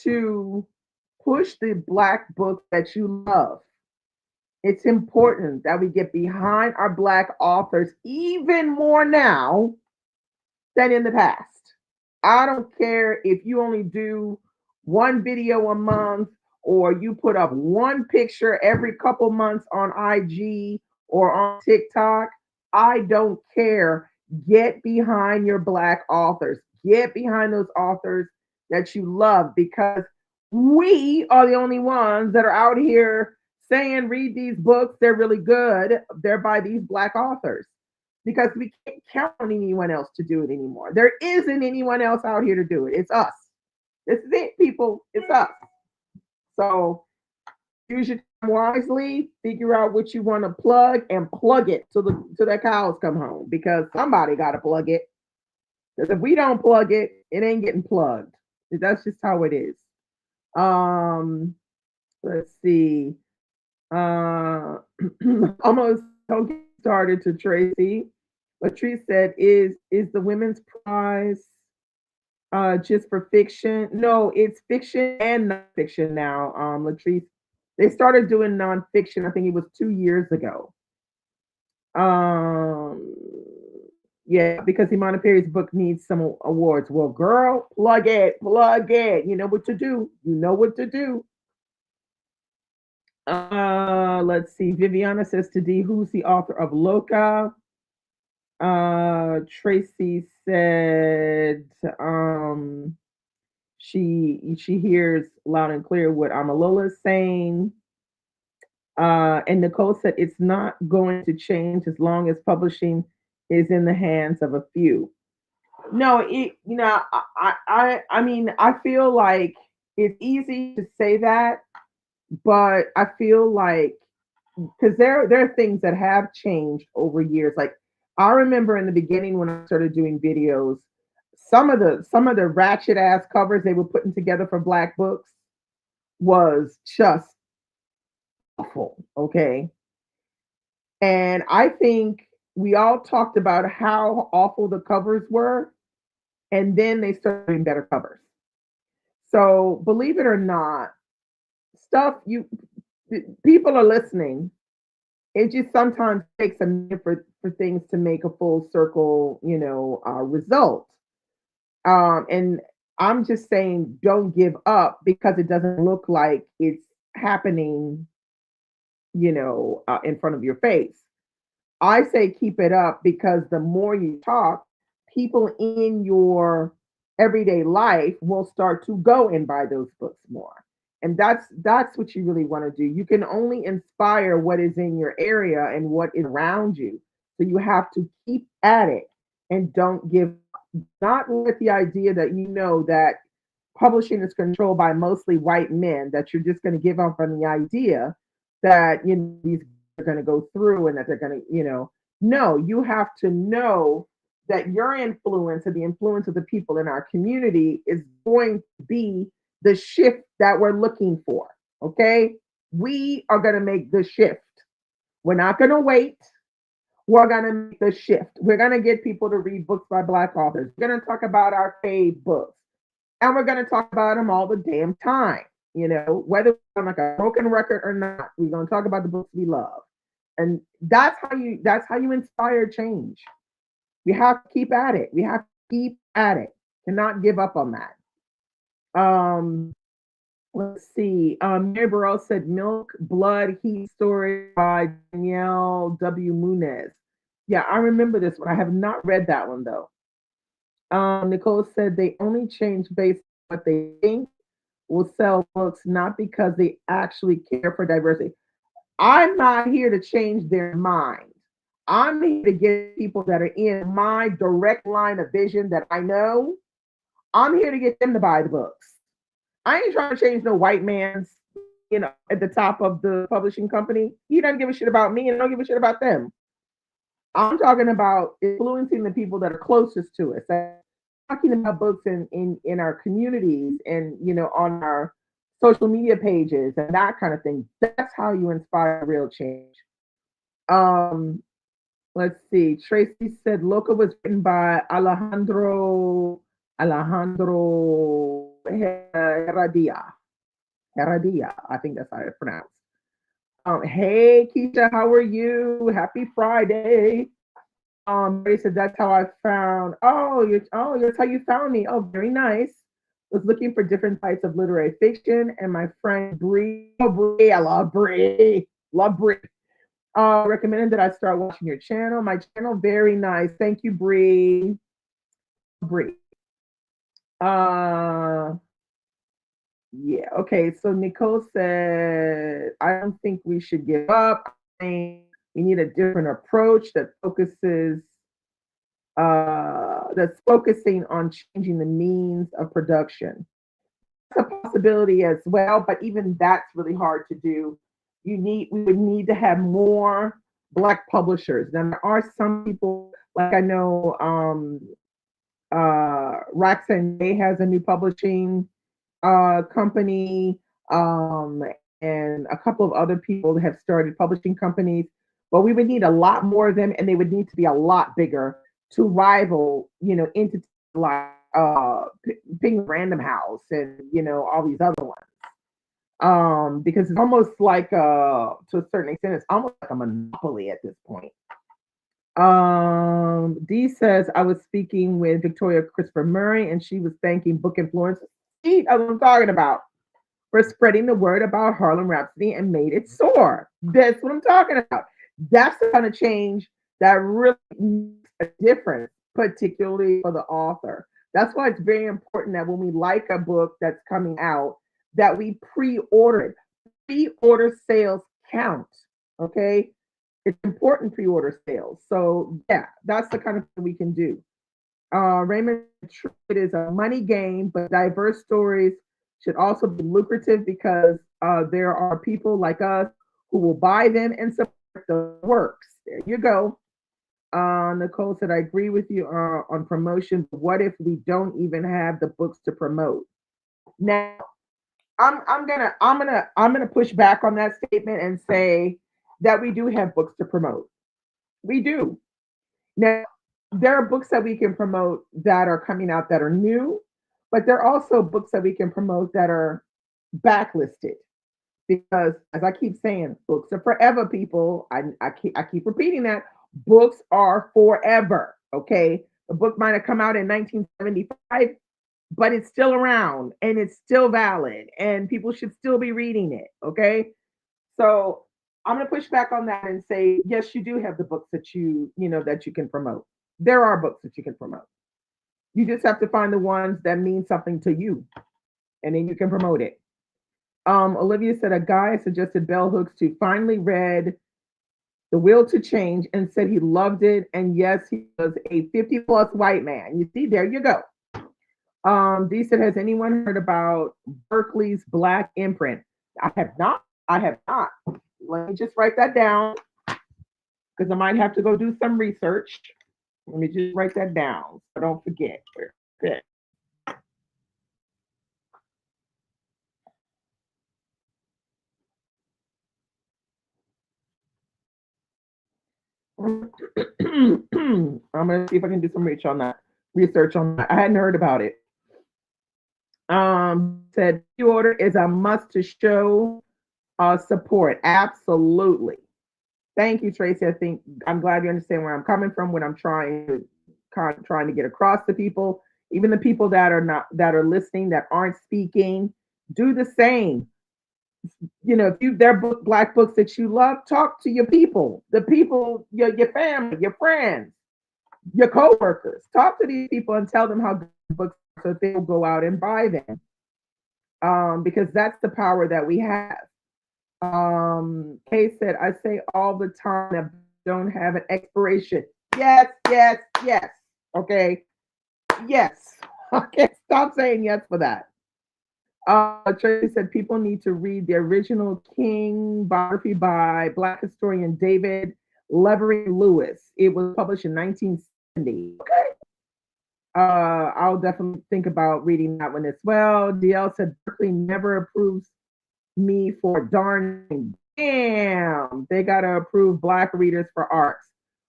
to push the black books that you love. It's important that we get behind our black authors even more now than in the past. I don't care if you only do one video a month or you put up one picture every couple months on IG or on TikTok. I don't care. Get behind your black authors. Get behind those authors that you love because we are the only ones that are out here saying, read these books. They're really good. They're by these black authors because we can't count on anyone else to do it anymore. There isn't anyone else out here to do it. It's us. This is it, people. It's us. So use your time wisely. Figure out what you want to plug and plug it till the cows come home because somebody got to plug it. Because if we don't plug it, it ain't getting plugged. That's just how it is. Um, let's see. Almost don't get started to Tracy. Latrice said, is the women's prize just for fiction? No, it's fiction and nonfiction now. Latrice, they started doing nonfiction. I think it was 2 years ago. Um, yeah, because Imani Perry's book needs some awards. Well, girl, plug it, plug it. You know what to do. You know what to do. Let's see. Viviana says to D, who's the author of Loca? Tracy said she hears loud and clear what Amalola is saying. And Nicole said it's not going to change as long as publishing is in the hands of a few. No, I mean, I feel like it's easy to say that, but I feel like because there are things that have changed over years. Like I remember in the beginning when I started doing videos, some of the ratchet ass covers they were putting together for black books was just awful. Okay. And I think we all talked about how awful the covers were, and then they started doing better covers. So believe it or not, stuff you people are listening. It just sometimes takes a minute for things to make a full circle, result. And I'm just saying, don't give up because it doesn't look like it's happening, in front of your face. I say keep it up because the more you talk, people in your everyday life will start to go and buy those books more. And that's what you really want to do. You can only inspire what is in your area and what is around you. So you have to keep at it and don't give up. Not with the idea that that publishing is controlled by mostly white men, that you're just going to give up on the idea that these are going to go through and that they're going to, No, you have to know that your influence and the influence of the people in our community is going to be the shift that we're looking for. Okay. We are going to make the shift. We're not going to wait. We're going to make the shift. We're going to get people to read books by Black authors. We're going to talk about our fave books. And we're going to talk about them all the damn time. Whether it's on like a broken record or not, we're going to talk about the books we love. And that's how you inspire change. We have to keep at it. We have to keep at it. Cannot give up on that. Let's see. Mary Burrell said Milk, Blood, Heat Story by Danielle W. Munez. Yeah, I remember this one. I have not read that one though. Nicole said they only change based on what they think will sell books, not because they actually care for diversity. I'm not here to change their mind. I'm here to get people that are in my direct line of vision that I know. I'm here to get them to buy the books. I ain't trying to change no white man's, at the top of the publishing company. He doesn't give a shit about me and I don't give a shit about them. I'm talking about influencing the people that are closest to us. Talking about books in our communities and on our social media pages and that kind of thing. That's how you inspire real change. Let's see. Tracy said Loca was written by Alejandro Heradia. Heradia, I think that's how it's pronounced. Hey Keisha, how are you? Happy Friday. They said that's how I found. That's how you found me. Oh, very nice. Was looking for different types of literary fiction, and my friend Bree, I love Bree, recommended that I start watching your channel. My channel, very nice. Thank you, Bree. Yeah. Okay. So Nicole said, I don't think we should give up. I think we need a different approach that's focusing on changing the means of production. It's a possibility as well, but even that's really hard to do. We would need to have more Black publishers. Now there are some people, like I know Roxanne May has a new publishing company, and a couple of other people have started publishing companies. But we would need a lot more of them, and they would need to be a lot bigger to rival, entities like Penguin Random House and all these other ones. Because it's almost like to a certain extent, it's almost like a monopoly at this point. Dee says I was speaking with Victoria Christopher Murray, and she was thanking Book Influencers. That's what I'm talking about, for spreading the word about Harlem Rhapsody and made it soar. That's what I'm talking about. That's the kind of change that really makes a difference, particularly for the author. That's why it's very important that when we like a book that's coming out, that we pre-order it. Pre-order sales count. Okay. It's important pre-order sales. So yeah, that's the kind of thing we can do. Raymond, it is a money game, but diverse stories should also be lucrative because there are people like us who will buy them and support the works. There you go. Nicole said, I agree with you on promotion. What if we don't even have the books to promote? Now, I'm gonna push back on that statement and say that we do have books to promote. We do. Now, there are books that we can promote that are coming out that are new, but there are also books that we can promote that are backlisted. Because as I keep saying, books are forever, people. I keep repeating that. Books are forever. Okay. The book might have come out in 1975, but it's still around and it's still valid and people should still be reading it. Okay. So I'm going to push back on that and say, yes, you do have the books that that you can promote. There are books that you can promote. You just have to find the ones that mean something to you, and then you can promote it. Olivia said a guy suggested bell hooks to finally read The Will to Change and said he loved it. And yes, he was a 50 plus white man. You see, there you go. Dee said, has anyone heard about Berkeley's Black imprint? I have not. Let me just write that down because because I might have to go do some research. Let me just write that down so I don't forget. Good. I'm gonna see if I can do some research on that. Research on that. I hadn't heard about it. Said pre-order is a must to show support. Absolutely. Thank you, Tracy. I think I'm glad you understand where I'm coming from when I'm trying to get across to people, even the people that are not that are listening that aren't speaking. Do the same. You know, if you there are black books that you love, talk to your people, the people, your family, your friends, your coworkers. Talk to these people and tell them how good the books are so that they'll go out and buy them. Because that's the power that we have. Kay said, I say all the time that don't have an expiration. Yes, yes, yes. Okay. Yes. Okay. Stop saying yes for that. Tracy said people need to read the original King biography by Black historian David Levering Lewis. It was published in 1970. Okay. I'll definitely think about reading that one as well. DL said Berkeley never approves me for darn. Damn, they gotta approve black readers for arts.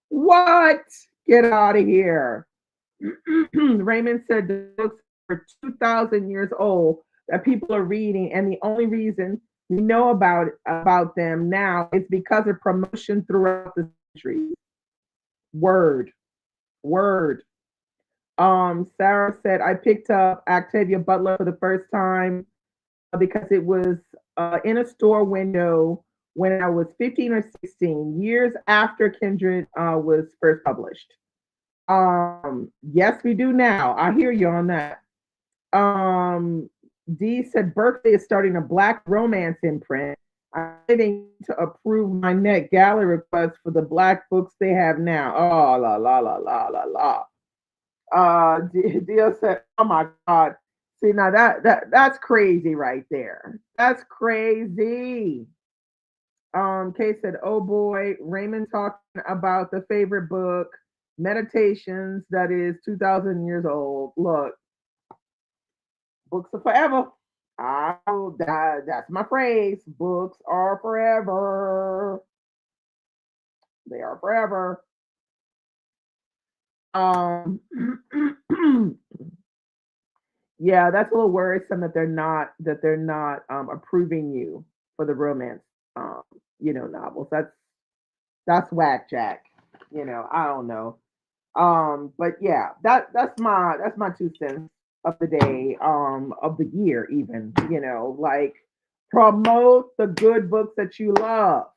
What? Get out of here. Raymond said the books are 2,000 years old that people are reading, and the only reason we know about them now is because of promotion throughout the centuries. Word, word. Sarah said I picked up Octavia Butler for the first time because it was in a store window when I was 15 or 16, years after Kindred was first published. Yes, we do now. I hear you on that. Um, D said Berkeley is starting a black romance imprint. I'm waiting to approve my net gallery request for the black books they have now. Oh, la, la, la, la, la, la. Dio said, "Oh my God, see now that's crazy right there. That's crazy." Kay said, "Oh boy, Raymond talking about the favorite book, Meditations, that is 2,000 years old. Look, books are forever. That's my phrase. Books are forever. They are forever." Um, yeah, that's a little worrisome that they're not approving you for the romance, um, novels. That's whack, Jack. I don't know. But yeah, that's my 2 cents of the day, of the year, even. Like, promote the good books that you love.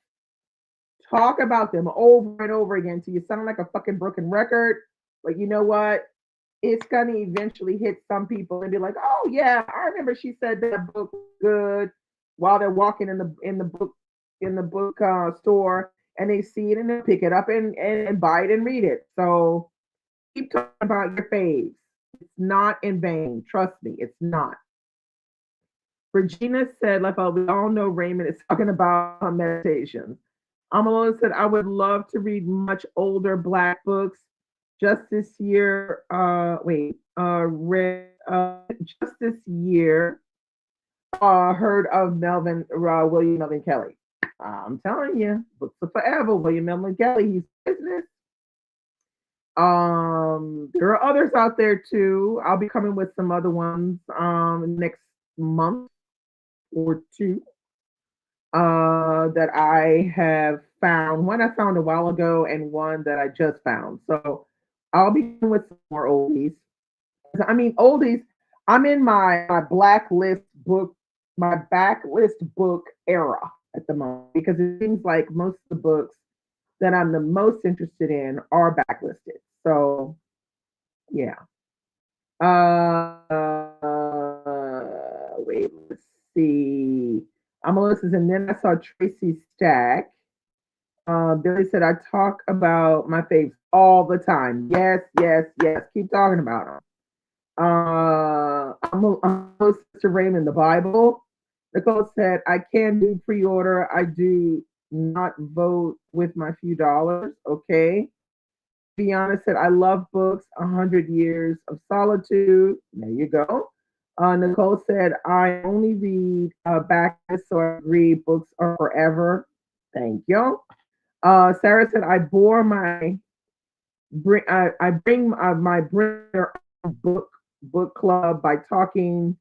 Talk about them over and over again till you sound like a fucking broken record. But you know what? It's gonna eventually hit some people and be like, "Oh yeah, I remember she said that book was good," while they're walking in the book store, and they see it and they pick it up and buy it and read it. So keep talking about your faves. It's not in vain. Trust me, it's not. Regina said, like, oh, we all know Raymond is talking about meditations. Amalona said, I would love to read much older black books. Just this year, read just this year, heard of William Melvin Kelly. I'm telling you, books are forever. William Melvin Kelly, he's business. There are others out there too. I'll be coming with some other ones next month or two that I have found. One I found a while ago, and one that I just found. So I'll be with some more oldies. I mean, oldies. I'm in my blacklist book, my backlist book era at the moment, because it seems like most of the books that I'm the most interested in are backlisted. So yeah. Wait, let's see. Melissa's, and then I saw Tracy Stack. Billy said, I talk about my faves all the time. Yes, yes, yes. Keep talking about them. I'm close to Raymond the Bible. Nicole said, I can do pre order. I do not vote with my few dollars. Okay. Be honest, said I love books. 100 Years of Solitude. There you go. Nicole said I only read backlist, so I agree. Books are forever. Thank you. Sarah said I bring my bring their own book club by talking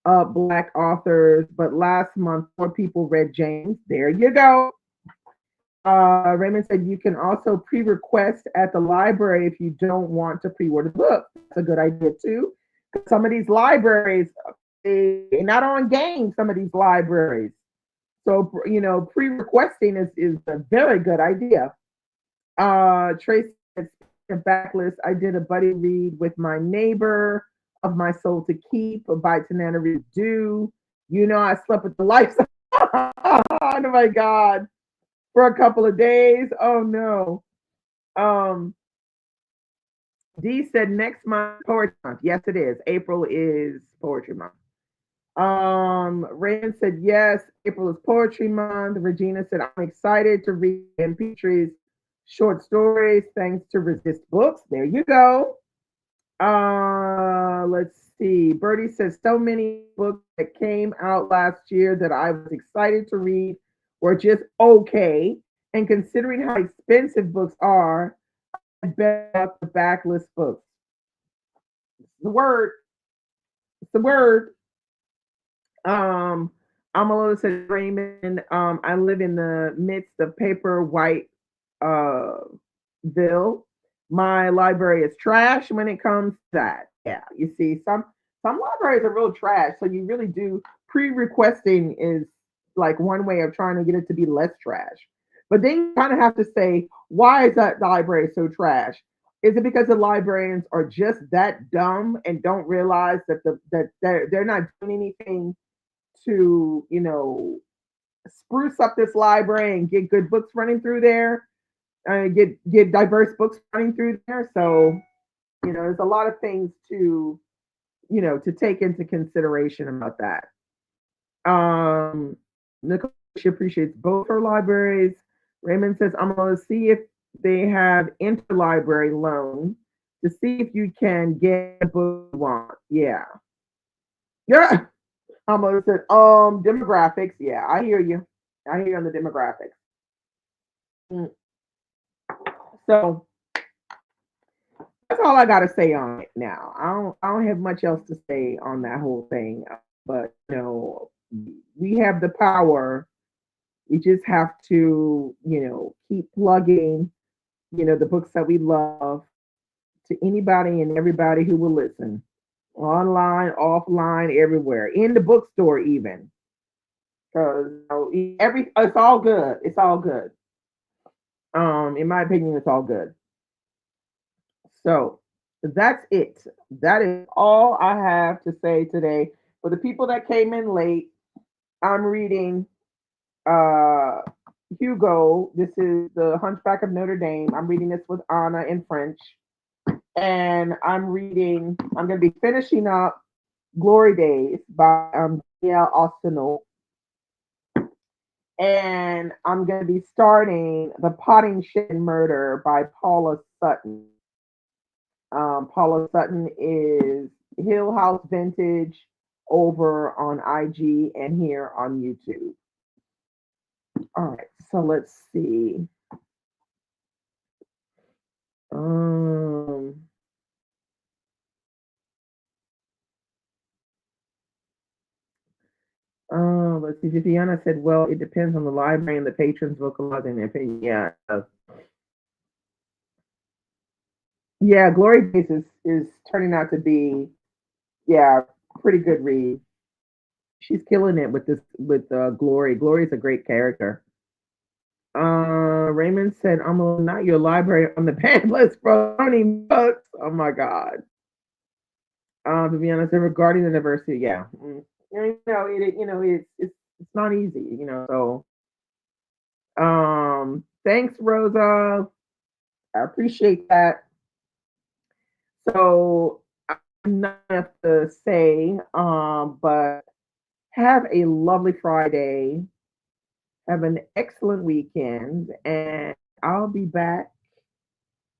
up black authors. But last month, 4 people read James. There you go. Raymond said you can also pre-request at the library if you don't want to pre-order the book. That's a good idea too. Some of these libraries, they're not on game. Some of these libraries, so pre-requesting is a very good idea. Tracy said, speaking of backlist, I did a buddy read with my neighbor of My Soul to Keep by Tanana Reed Do. I slept with the lights. Oh my God, for a couple of days. Oh no. Um, D said next month poetry month. Yes, it is. April is poetry month. Raymond said yes, April is poetry month. Regina said I'm excited to read M. Petrie's short stories thanks to Resist Books. There you go. Let's see. Birdie says so many books that came out last year that I was excited to read were just okay. And considering how expensive books are, I bet up the backlist books. The word, it's the word. Um, Amalola said, Raymond, I live in the midst of paper white uh bill. My library is trash when it comes to that. Yeah, you see, some libraries are real trash. So you really do pre-requesting is like one way of trying to get it to be less trash. But then you kind of have to say, why is that library so trash? Is it because the librarians are just that dumb and don't realize that they're not doing anything to spruce up this library and get good books running through there, get diverse books running through there. So there's a lot of things to take into consideration about that. Nicole, she appreciates both her libraries. Raymond says, I'm going to see if they have interlibrary loan to see if you can get a book you want. Yeah. Yeah. I'm going to say, demographics. Yeah, I hear you. I hear you on the demographics. Mm. So that's all I got to say on it now. I don't have much else to say on that whole thing. But we have the power. We just have to keep plugging the books that we love to anybody and everybody who will listen, online, offline, everywhere, in the bookstore even. Because it's all good. It's all good. In my opinion, it's all good. So that's it. That is all I have to say today. For the people that came in late, I'm reading uh Hugo. This is the Hunchback of Notre Dame. I'm reading this with Anna in French. And I'm going to be finishing up Glory Days by Danielle Ossino. And I'm going to be starting The Potting Shed Murder by Paula Sutton. Paula Sutton is Hill House Vintage over on IG and here on YouTube. All right, so let's see. Um, let's see. Viviana said, "Well, it depends on the library and the patrons vocalizing their opinion." Yeah, yeah. Glory Days is turning out to be, yeah, pretty good read. She's killing it with this with Glory. Glory's a great character. Raymond said, "I'm not your library on the ban list for learning books." Oh my God. Viviana said, "Regarding the diversity, yeah, it's not easy, So, thanks, Rosa. I appreciate that. So, I'm not enough to say, but have a lovely Friday. Have an excellent weekend, and I'll be back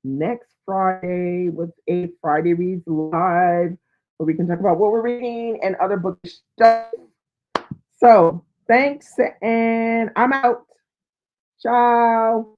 next Friday with a Friday Reads Live where we can talk about what we're reading and other bookish stuff. So thanks, and I'm out. Ciao.